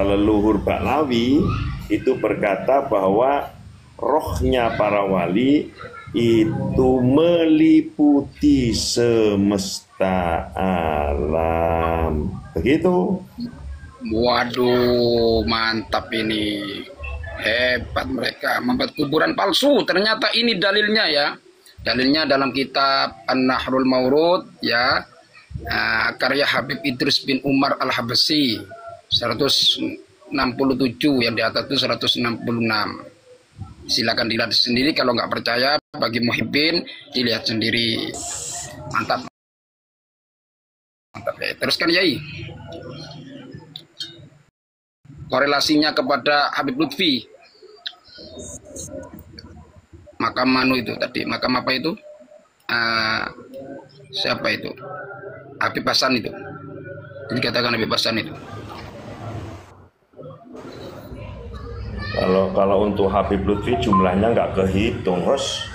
leluhur Baklawi itu berkata bahwa rohnya para wali itu meliputi semesta alam. Begitu. Waduh, mantap ini. Hebat mereka membuat kuburan palsu. Ternyata ini dalilnya ya. Dalilnya dalam kitab An-Nahrul Maurud ya. Karya Habib Idris bin Umar Al-Habsyi 167, yang di atas itu 166. Silakan dilihat sendiri, kalau nggak percaya bagi muhibbin dilihat sendiri. Mantap. Mantap ya. Teruskan Yai. Korelasinya kepada Habib Lutfi. Makam Manu itu tadi, makam apa itu? Siapa itu? Habib Hasan itu. Jadi katakan Habib Hasan itu. Kalau untuk Habib Lutfi jumlahnya nggak kehitung, Bos.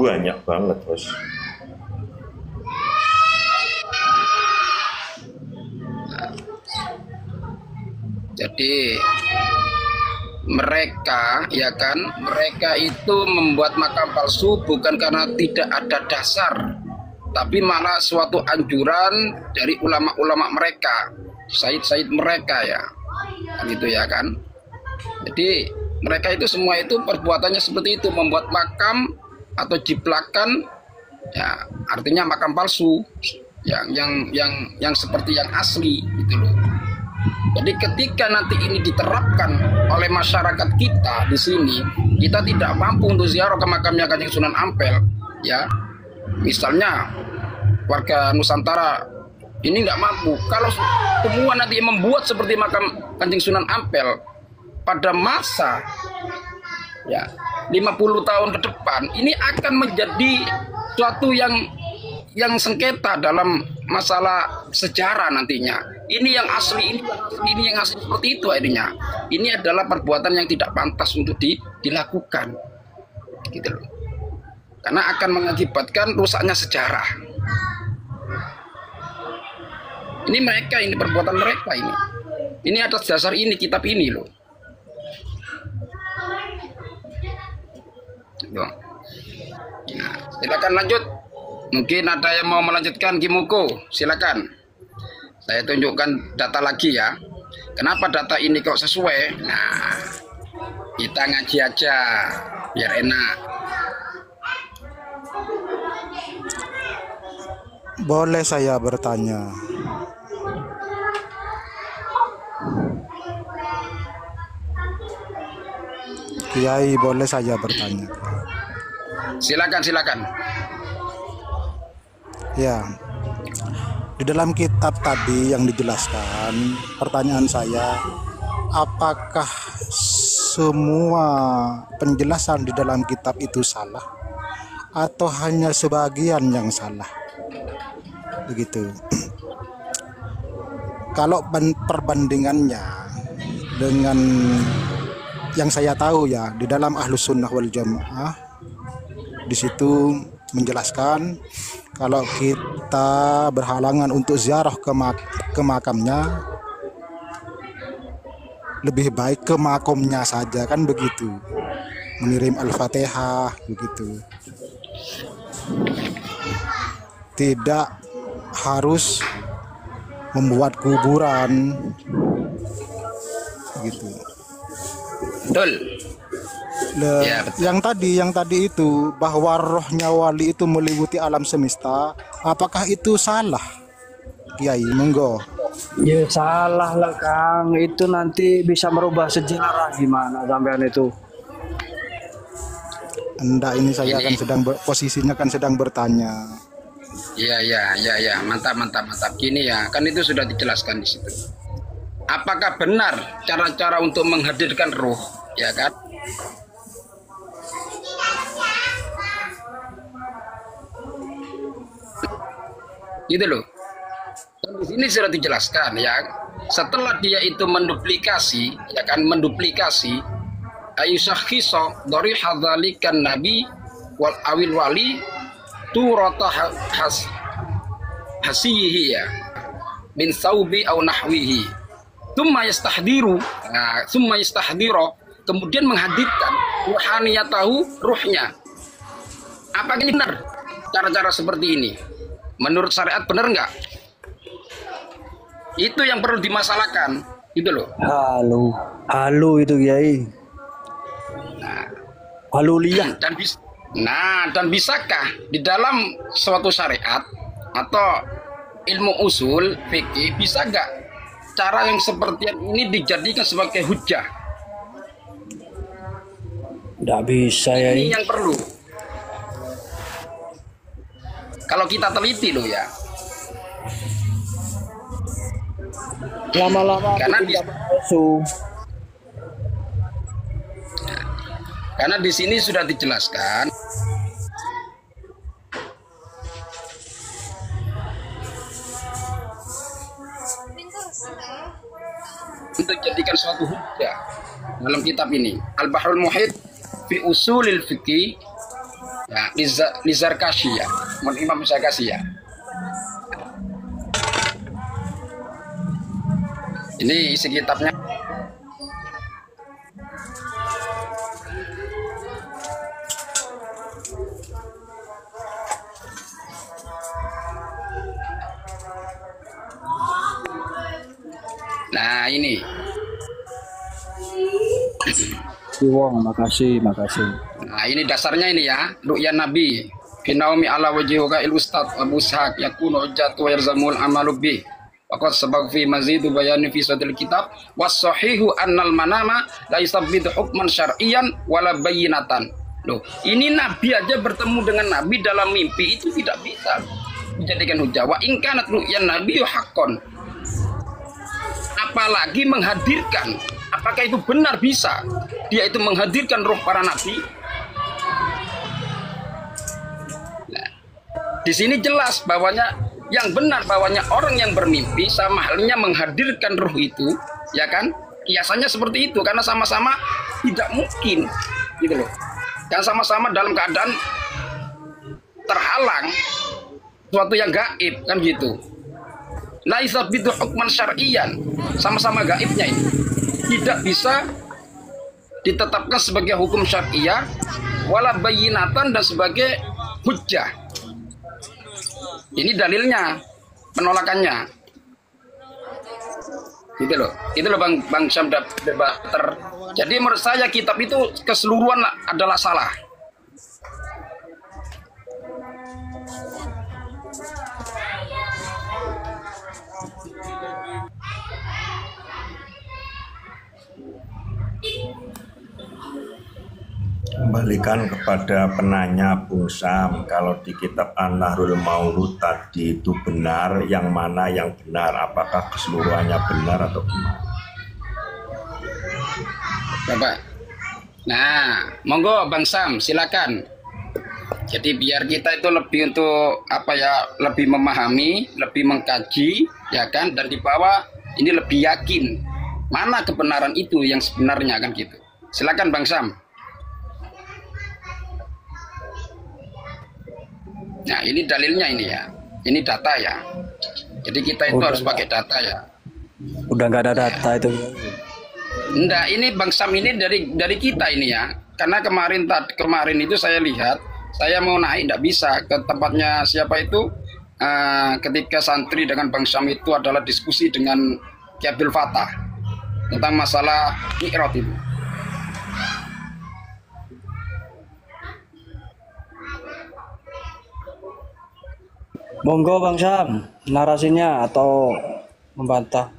Banyak banget, Bos. Jadi mereka ya kan, mereka itu membuat makam palsu bukan karena tidak ada dasar, tapi malah suatu anjuran dari ulama-ulama mereka, sayyid-sayyid mereka ya, gitu ya kan. Jadi mereka itu semua itu perbuatannya seperti itu, membuat makam atau jiplakan ya, artinya makam palsu yang seperti yang asli gitu loh. Jadi ketika nanti ini diterapkan oleh masyarakat kita di sini, kita tidak mampu untuk ziarah ke makamnya Kanjeng Sunan Ampel, ya. Misalnya warga Nusantara ini nggak mampu. Kalau semua nanti membuat seperti makam Kanjeng Sunan Ampel pada masa ya 50 tahun ke depan, ini akan menjadi suatu yang sengketa dalam masalah sejarah nantinya. Ini yang asli, ini yang asli seperti itu akhirnya. Ini adalah perbuatan yang tidak pantas untuk dilakukan, gitu loh. Karena akan mengakibatkan rusaknya sejarah. Ini mereka, ini perbuatan mereka ini. Ini atas dasar ini kitab ini loh. Nah, silakan lanjut. Mungkin ada yang mau melanjutkan Kimuko, silakan. Saya tunjukkan data lagi ya. Kenapa data ini kok sesuai? Nah, kita ngaji aja biar enak. Boleh saya bertanya? Kiai, boleh saya bertanya? Silakan. Ya, di dalam kitab tadi yang dijelaskan, pertanyaan saya, apakah semua penjelasan di dalam kitab itu salah atau hanya sebagian yang salah? Begitu. Kalau perbandingannya dengan yang saya tahu ya, di dalam Ahlus Sunnah wal Jamaah, di situ menjelaskan kalau kita berhalangan untuk ziarah ke makamnya, lebih baik ke makomnya saja, kan begitu. Mengirim Al-Fatihah begitu. Tidak harus membuat kuburan gitu. Betul. Ya, Yang tadi itu bahwa rohnya wali itu meliputi alam semesta, apakah itu salah, Kiai? Monggo. Ya salah lah Kang, itu nanti bisa merubah sejarah gimana sampean itu. Enggak, ini saya kan posisinya kan sedang bertanya. Ya, mantap. Gini ya, kan itu sudah dijelaskan di situ. Apakah benar cara-cara untuk menghadirkan roh, ya kan? Gitu loh. Dan di sini sudah dijelaskan ya. Setelah dia itu menduplikasi, ya kan, ayusakhisa dari hadzalikan nabi wal awil wali turata hasihi ya. bin saubi au nahwihi. Tsumma yastahdiru, tsumma yastahdiro, kemudian menghadirkan ruhaniyatahu, ruhnya. Apa ini benar cara-cara seperti ini? Menurut syariat benar enggak? Itu yang perlu dimasalahkan, gitu loh. Halo itu Kiai. Halo liah. Dan bisakah di dalam suatu syariat atau ilmu usul fikih, bisa enggak cara yang seperti ini dijadikan sebagai hujah? Tidak bisa ya. Ini yang perlu. Kalau kita teliti loh ya. Lama-lama karena di sini sudah dijelaskan untuk jadikan suatu hujah dalam kitab ini Al-Bahrul Muhit fi Usulil Fiqih ya, Lizarkashi ya, Imam Zarkashi ya. Ini isi kitabnya. Nah ini. Wong, makasih. Nah ini dasarnya ini ya. Ru'yan Nabi. Finaumi ala wajihuka il ustad Abu Ishaq yakunu hujjatu wa yarzamul amalu bih. Waqad sabaq fi mazidu bayani fi sadil kitab was sahihu annal manama la yusabbitu hukman syar'iyan wala bayyinatan. Loh, ini Nabi aja bertemu dengan Nabi dalam mimpi itu tidak bisa dijadikan hujah. Wa in kanat ru'yan Nabi haqqan. Apalagi menghadirkan, apakah itu benar bisa dia itu menghadirkan roh para nabi? Nah, di sini jelas bahwanya yang benar bahwanya orang yang bermimpi sama halnya menghadirkan roh itu, ya kan? Kiasannya seperti itu karena sama-sama tidak mungkin, gitu loh. Dan sama-sama dalam keadaan terhalang suatu yang gaib kan gitu. Laisa bidu hukman syar'iyan, sama-sama gaibnya ini tidak bisa ditetapkan sebagai hukum syariah wala bayyinatan dan sebagai hujjah. Ini dalilnya, penolakannya. Gitu loh. Itu loh Bang Syam debater. Jadi menurut saya kitab itu keseluruhan adalah salah. Kembalikan kepada penanya Bung Sam, kalau di kitab An-Nahrul Maulud tadi itu benar, yang mana yang benar? Apakah keseluruhannya benar atau gimana? Bapak. Nah, monggo Bang Sam, silakan. Jadi biar kita itu lebih untuk apa ya, lebih memahami, lebih mengkaji, ya kan, dan di bawah ini lebih yakin mana kebenaran itu yang sebenarnya kan gitu. Silakan Bang Sam. Nah ini dalilnya ini ya, ini data ya. Jadi kita itu harus pakai data ya. Udah nggak ada data itu. Enggak, ini Bang Sam ini dari kita ini ya. Karena kemarin itu saya lihat, saya mau naik tidak bisa ke tempatnya siapa itu. Ketika santri dengan Bang Sam itu adalah diskusi dengan Ki Abdul Fatah tentang masalah mi'raj itu. Monggo Bang Sam, narasinya atau membantah.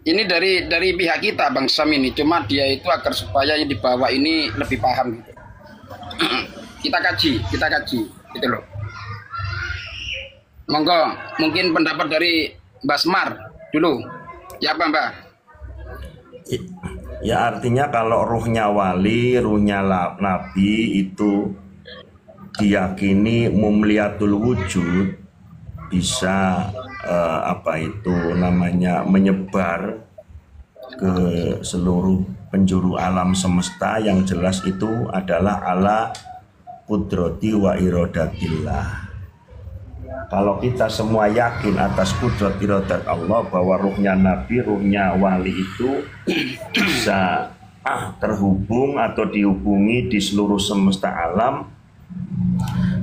Ini dari pihak kita Bang Sam ini, cuma dia itu agar supaya yang dibawa ini lebih paham gitu. kita kaji gitu loh. Monggo, mungkin pendapat dari Basmar dulu. Ya apa Mbak? Ya artinya kalau ruhnya wali, ruhnya nabi itu diyakini mumliatul wujud, bisa apa itu namanya, menyebar ke seluruh penjuru alam semesta. Yang jelas itu adalah ala qudrati wa irodatillah. kalau kita semua yakin atas kudrat iradat Allah bahwa ruhnya Nabi, ruhnya wali itu bisa terhubung atau dihubungi di seluruh semesta alam,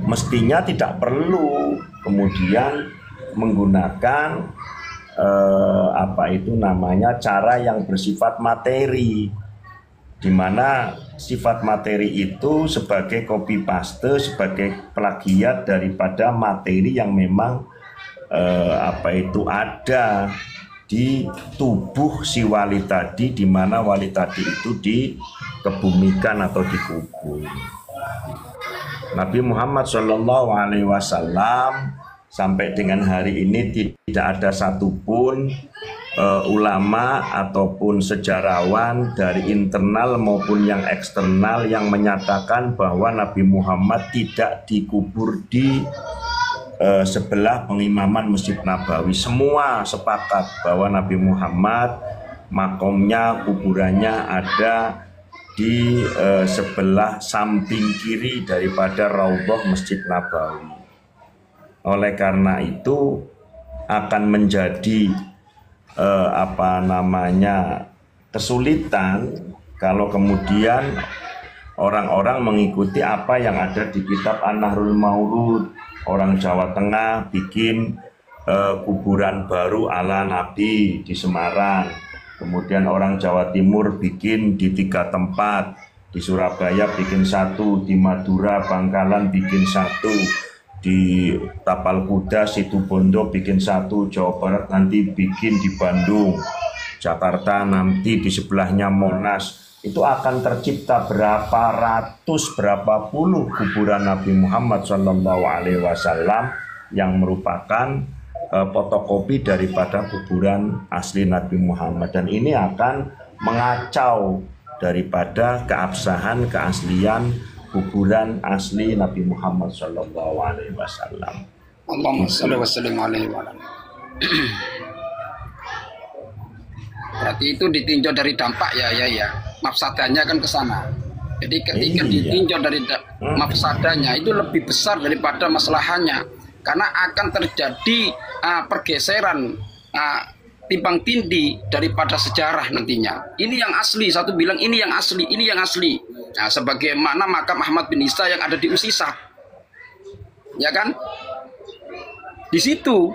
mestinya tidak perlu kemudian menggunakan cara yang bersifat materi, di mana sifat materi itu sebagai copy paste, sebagai plagiat daripada materi yang memang ada di tubuh si wali tadi, di mana wali tadi itu dikebumikan atau dikubur. Nabi Muhammad SAW sampai dengan hari ini tidak ada satupun ulama ataupun sejarawan dari internal maupun yang eksternal yang menyatakan bahwa Nabi Muhammad tidak dikubur di sebelah pengimaman Masjid Nabawi. Semua sepakat bahwa Nabi Muhammad makomnya, kuburannya ada di sebelah samping kiri daripada Raudhah Masjid Nabawi. Oleh karena itu akan menjadi kesulitan kalau kemudian orang-orang mengikuti apa yang ada di kitab An-Nahrul Maurud. Orang Jawa Tengah bikin kuburan baru ala Nabi di Semarang, kemudian orang Jawa Timur bikin di 3 tempat, di Surabaya bikin 1, di Madura, Bangkalan bikin 1, di Tapal Kuda, Situbondo bikin 1, Jawa Barat nanti bikin di Bandung, Jakarta nanti di sebelahnya Monas. Itu akan tercipta berapa ratus, berapa puluh kuburan Nabi Muhammad SAW yang merupakan fotokopi daripada kuburan asli Nabi Muhammad, dan ini akan mengacau daripada keabsahan, keaslian kuburan asli Nabi Muhammad SAW. Allahumma shalli wa sallim alaihi wa sallam. Berarti itu ditinjau dari dampak ya. Mafsadanya kan ke sana. Jadi ketika ditinjau dari mafsadanya itu lebih besar daripada maslahannya, karena akan terjadi pergeseran, timbang tindih daripada sejarah nantinya. Ini yang asli, satu bilang ini yang asli, ini yang asli. Nah, sebagaimana makam Ahmad bin Isa yang ada di Usisah, ya kan? Di situ,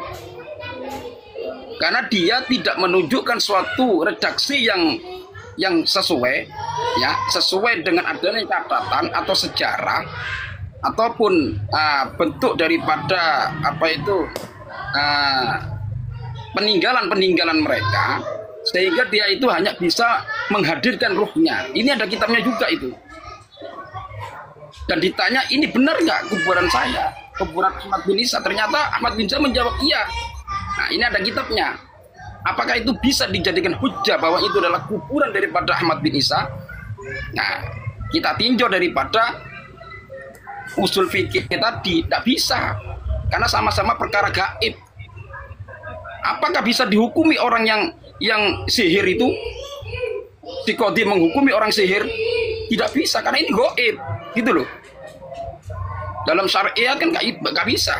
karena dia tidak menunjukkan suatu redaksi yang sesuai, ya, sesuai dengan adanya catatan atau sejarah ataupun bentuk daripada peninggalan mereka, sehingga dia itu hanya bisa menghadirkan ruhnya. Ini ada kitabnya juga itu. Dan ditanya, ini benar nggak kuburan saya, kuburan Ahmad bin Isa? Ternyata Ahmad bin Isa menjawab iya. Nah, ini ada kitabnya. Apakah itu bisa dijadikan hujjah bahwa itu adalah kuburan daripada Ahmad bin Isa? Nah, kita tinjau daripada usul fikih tadi, tidak bisa, karena sama-sama perkara gaib. Apakah bisa dihukumi orang yang sihir itu? Si Qadhi menghukumi orang sihir? Tidak bisa, karena ini gaib, gitu loh. Dalam syariat kan nggak bisa.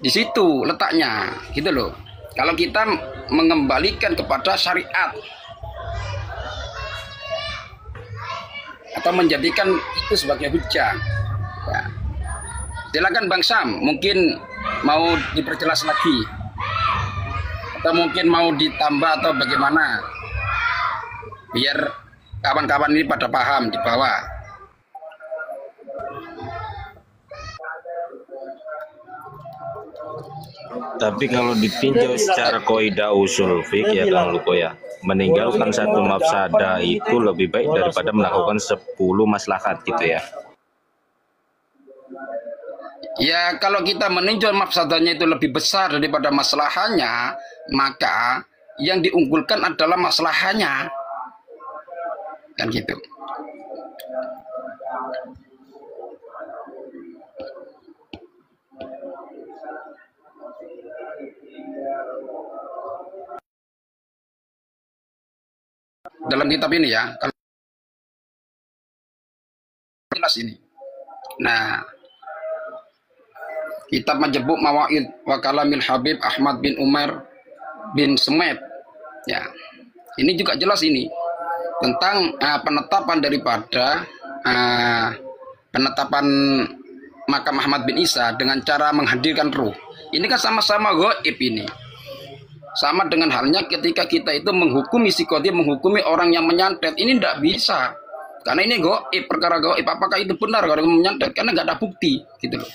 Di situ letaknya, gitu loh. Kalau kita mengembalikan kepada syariat atau menjadikan itu sebagai hujjah, ya. Silakan Bang Sam, mungkin mau diperjelas lagi atau mungkin mau ditambah atau bagaimana, biar kawan-kawan ini pada paham di bawah. Tapi kalau ditinjau secara kaidah usul fikih ya Kang Luko ya, meninggalkan satu mafsadah itu lebih baik daripada melakukan 10 maslahat gitu ya. Ya, kalau kita meninjau mafsadahnya itu lebih besar daripada maslahannya, maka yang diunggulkan adalah maslahannya. Kan gitu. Dalam kitab ini ya. jelas ini. Nah, kitab Majmu' Mawaid wa Kalamil Habib Ahmad bin Umar bin Semet. Ya, ini juga jelas ini tentang penetapan daripada penetapan makam Ahmad bin Isa dengan cara menghadirkan ruh. Ini kan sama-sama gaib ini. Sama dengan halnya ketika kita itu menghukumi psikotik, menghukumi orang yang menyantet, ini tidak bisa. Karena ini gaib, perkara gaib. Apakah itu benar kalau menyantet? Karena nggak ada bukti, gitu loh.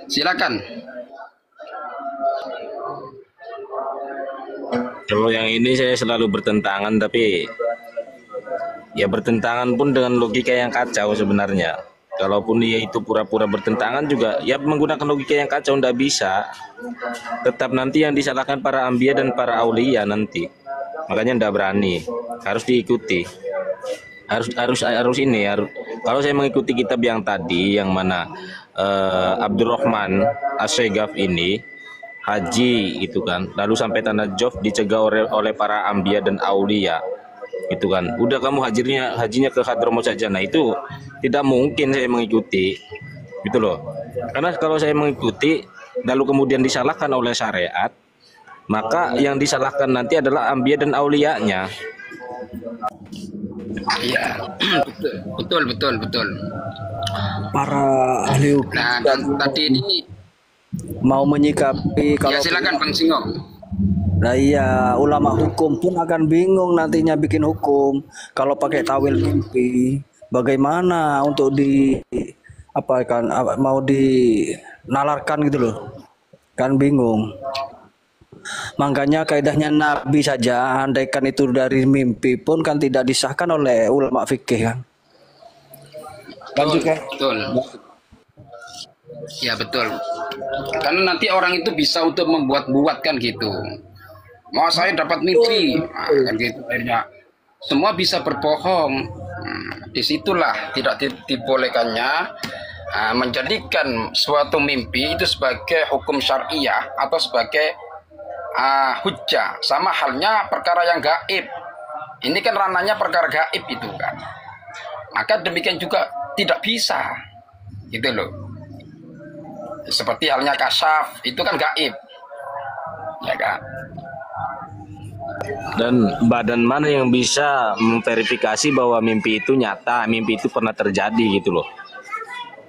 Silakan. Kalau yang ini saya selalu bertentangan, tapi ya bertentangan pun dengan logika yang kacau sebenarnya. Kalaupun dia itu pura-pura bertentangan juga, ya menggunakan logika yang kacau ndak bisa. Tetap nanti yang disalahkan para ambia dan para aulia nanti. Makanya ndak berani. Harus diikuti. Harus ini. Kalau saya mengikuti kitab yang tadi, yang mana Abdurrahman As-Segaf ini haji itu kan, lalu sampai tanah Jof dicegah oleh para ambia dan aulia. Itu kan, udah kamu hajinya ke Hadramaut saja. Nah itu tidak mungkin saya mengikuti, gitu loh. Karena kalau saya mengikuti lalu kemudian disalahkan oleh syariat, maka yang disalahkan nanti adalah ambia dan aulianya. Iya, betul. Para ahli hukum Nah, dan tadi ini mau menyikapi ya kalau silakan Bang Singong. nah iya, ulama hukum pun akan bingung nantinya bikin hukum kalau pakai tawil mimpi. Bagaimana untuk mau dinalarkan gitu loh. Kan bingung. Makanya kaidahnya Nabi saja, andaikan itu dari mimpi pun kan tidak disahkan oleh ulama fikih kan. Betul. Ya betul. Karena nanti orang itu bisa untuk membuat-buat kan gitu. Mau saya dapat mimpi, kan gitu akhirnya. Semua bisa berbohong. Disitulah tidak dibolehkannya menjadikan suatu mimpi itu sebagai hukum syariah atau sebagai hujjah. Sama halnya perkara yang gaib. Ini kan ranahnya perkara gaib itu kan. Maka demikian juga tidak bisa, gitu loh. Seperti halnya kasyaf itu kan gaib, ya kan. Dan badan mana yang bisa memverifikasi bahwa mimpi itu nyata, mimpi itu pernah terjadi gitu loh.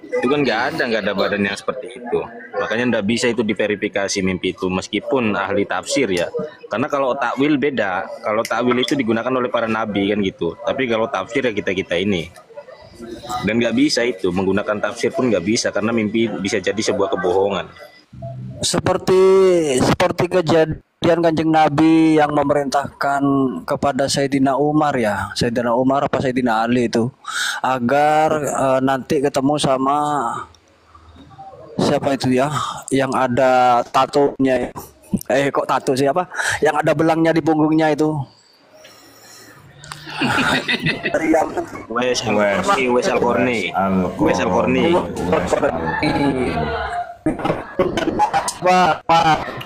Itu kan nggak ada badan yang seperti itu. Makanya nggak bisa itu diverifikasi mimpi itu meskipun ahli tafsir ya. Karena kalau takwil beda. Kalau takwil itu digunakan oleh para nabi kan gitu. Tapi kalau tafsir ya kita ini. Dan nggak bisa itu menggunakan tafsir pun nggak bisa karena mimpi bisa jadi sebuah kebohongan. Seperti kejadian Kanjeng Nabi yang memerintahkan kepada Sayyidina Umar ya, Sayyidina Umar apa Sayyidina Ali itu agar nanti ketemu sama siapa itu ya, yang ada tatonya, kok tato siapa? Yang ada belangnya di punggungnya itu. Wes Al-Qarni.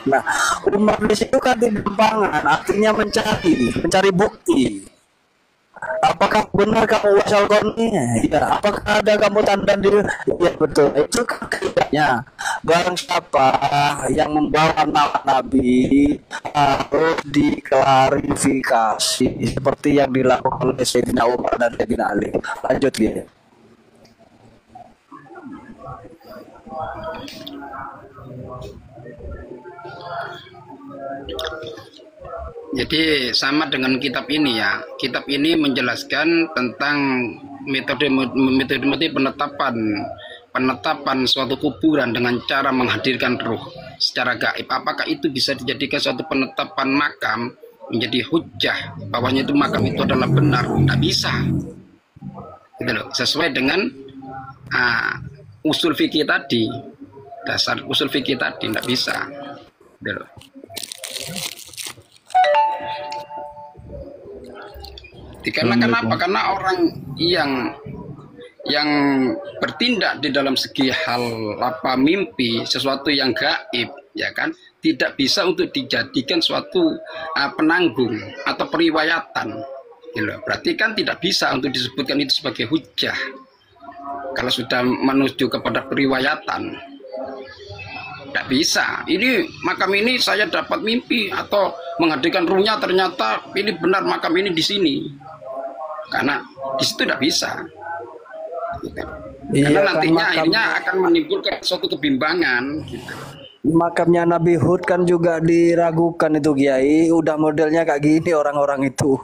Nah, Umar di situ kan di gampangan, artinya mencari bukti. Apakah benar kamu wasal Qarni? Ya, apakah ada kamu tanda di? Ya betul. Itu kan tidaknya. Barang siapa yang membawa nama Nabi harus diklarifikasi seperti yang dilakukan oleh Sayyidina Umar dan Sayyidina Ali. Lanjut ya. Jadi sama dengan kitab ini ya. Kitab ini menjelaskan tentang metode penetapan suatu kuburan dengan cara menghadirkan ruh secara gaib. Apakah itu bisa dijadikan suatu penetapan makam menjadi hujjah bahwanya itu makam itu adalah benar? Tidak bisa. Gitu loh. Sesuai dengan usul fikih tadi, dasar usul fikih tadi tidak bisa. Gitu loh. Dikarenakan apa? Karena orang yang bertindak di dalam segi hal apa mimpi, sesuatu yang gaib, ya kan, tidak bisa untuk dijadikan suatu penanggung atau periwayatan. Gitu. Berarti kan tidak bisa untuk disebutkan itu sebagai hujah kalau sudah menuju kepada periwayatan. Tidak bisa. Ini makam ini saya dapat mimpi atau menghadirkan ruhnya, ternyata ini benar makam ini di sini. Karena di situ tidak bisa. Gitu. Karena nantinya akhirnya akan menimbulkan suatu kebimbangan. Gitu. Makamnya Nabi Hud kan juga diragukan itu Kiai. Udah modelnya kayak gini orang-orang itu.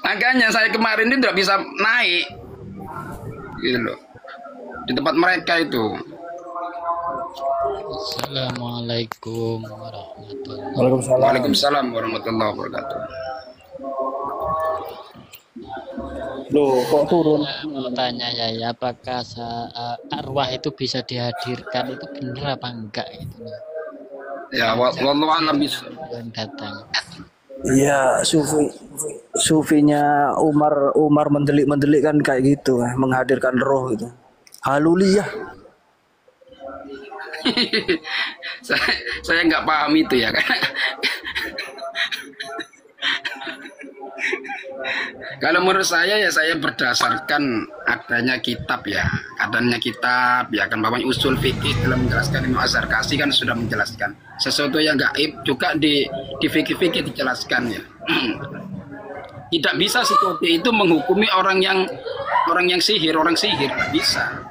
Makanya saya kemarin ini tidak bisa naik. Gitu loh. Di tempat mereka itu. Assalamualaikum warahmatullahi Waalaikumsalam. Waalaikumsalam warahmatullahi wabarakatuh. Loh, kok turun? Mau tanya ya, apakah arwah itu bisa dihadirkan, itu benar apa enggak gitu loh. Ya, wallahu a'lam bishawab. Yang datang. Iya, sufinya Umar mendelik kan kayak gitu, menghadirkan roh itu. Haluliyah. saya nggak paham itu ya kan. Kalau menurut saya ya saya berdasarkan adanya kitab ya kan bahwa usul fikih dalam menjelaskan Imam Az-Zarkashi kan sudah menjelaskan sesuatu yang gaib juga di fikih dijelaskan ya. Tidak bisa seperti itu menghukumi orang yang sihir nggak bisa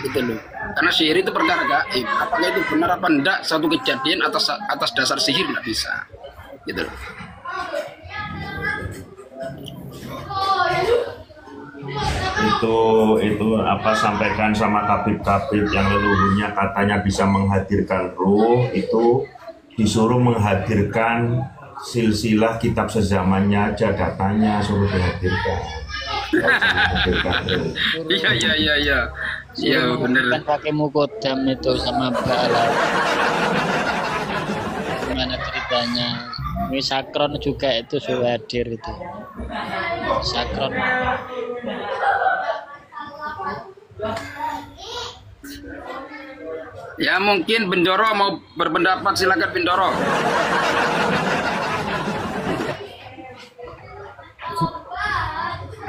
gitu loh. Karena sihir itu perkara gaib. Apakah itu benar apa enggak satu kejadian atas dasar sihir nggak bisa gitu loh. Itu apa sampaikan sama tabib-tabib yang leluhurnya katanya bisa menghadirkan ruh, itu disuruh menghadirkan silsilah kitab sezamannya aja, datanya suruh dihadirkan. Iya benar. Kan pakai mukodam itu sama bala. Gimana ceritanya? Ini sakron juga itu sudah hadir itu. Sakron. Ya mungkin Bendoro mau berpendapat, silakan Bendoro.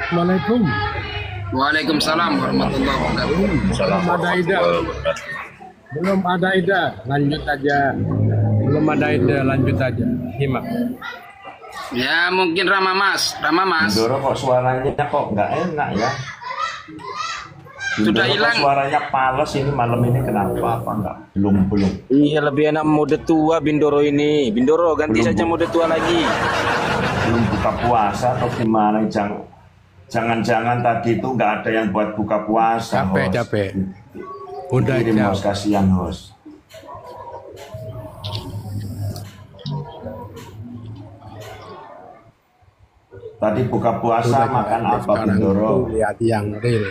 Assalamualaikum. Waalaikumsalam warahmatullahi wabarakatuh. Belum ada ida, lanjut aja. Belum ada ida, lanjut aja. Himak. Ya mungkin Rama Mas. Bindoro kok suaranya kok nggak enak ya? Sudah hilang. Suaranya pales ini malam ini kenapa? Apa enggak? Belum. Iya, lebih enak mode tua Bindoro ini. Bindoro ganti saja mode tua lagi. Belum buka puasa atau gimana? Jangan-jangan tadi itu nggak ada yang buat buka puasa. Capek. Udah kirim jauh. host, kasihan host. Tadi buka puasa makan apa Bindoro? Lihat yang real.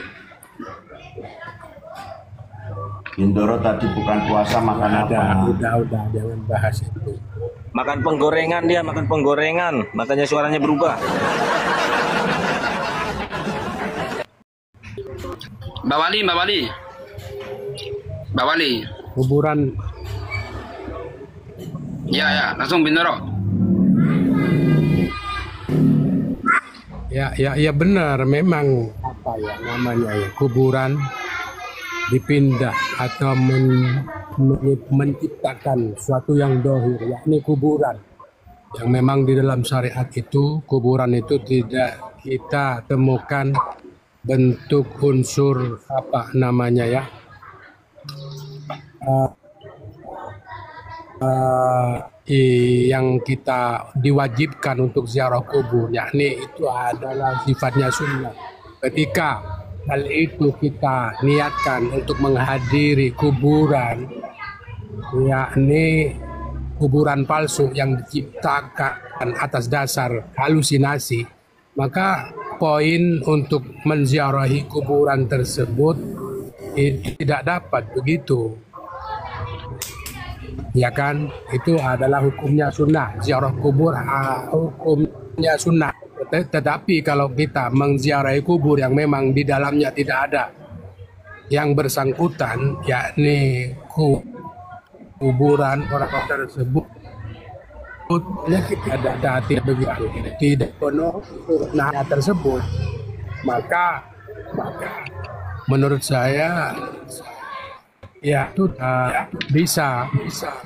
Bindoro tadi bukan puasa makan apa? Udah, jangan bahas itu. Makan penggorengan dia, makan penggorengan. Makanya suaranya berubah. Mbak Wali. Kuburan. Ya, langsung Bindoro. Ya benar, memang apa ya namanya ya, kuburan dipindah atau menciptakan suatu yang dohir, yakni kuburan. Yang memang di dalam syariat itu, kuburan itu tidak kita temukan bentuk unsur apa namanya ya, yang kita diwajibkan untuk ziarah kubur, yakni itu adalah sifatnya sunnah. Ketika hal itu kita niatkan untuk menghadiri kuburan, yakni kuburan palsu yang diciptakan atas dasar halusinasi, maka poin untuk menziarahi kuburan tersebut tidak dapat begitu. ya kan, itu adalah hukumnya sunnah. Ziarah kubur hukumnya sunnah. Tetapi kalau kita mengziarahi kubur yang memang di dalamnya tidak ada yang bersangkutan, yakni kuburan orang tersebut, kita tidak begitu, tidak penuh nah tersebut, maka menurut saya ya itu bisa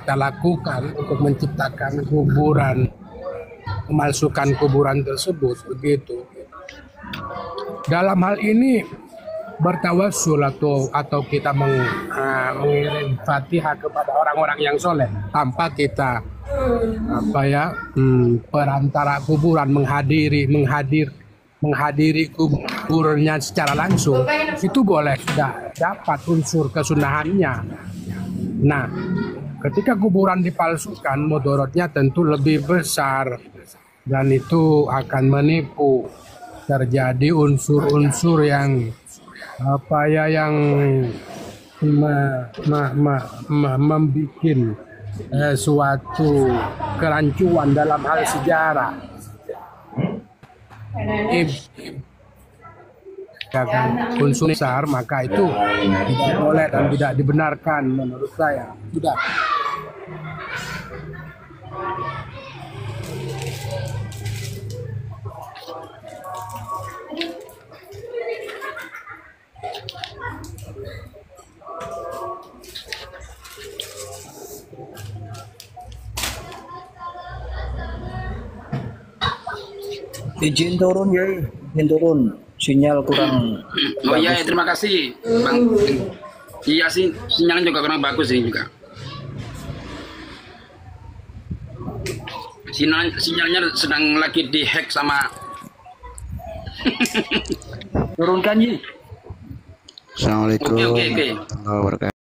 kita lakukan untuk menciptakan kuburan, memalsukan kuburan tersebut begitu. Dalam hal ini bertawassul atau kita mengirim Fatihah kepada orang-orang yang soleh tanpa kita perantara kuburan menghadiri kuburnya secara langsung, itu boleh, sudah dapat unsur kesunahannya. Nah, ketika kuburan dipalsukan, mudaratnya tentu lebih besar dan itu akan menipu. Terjadi unsur-unsur yang membuat suatu kerancuan dalam hal sejarah. Unsur besar, maka itu tidak boleh dan tidak dibenarkan menurut saya. Sudah. Izin turun ya, izin turun. Sinyal kurang. Oh iya, terima kasih Bang. Iya sih, sinyalnya juga kurang bagus ini juga. Sinyalnya sedang lagi dihack sama. Turunkan Ji. Assalamualaikum Oke. warahmatullahi wabarakatuh.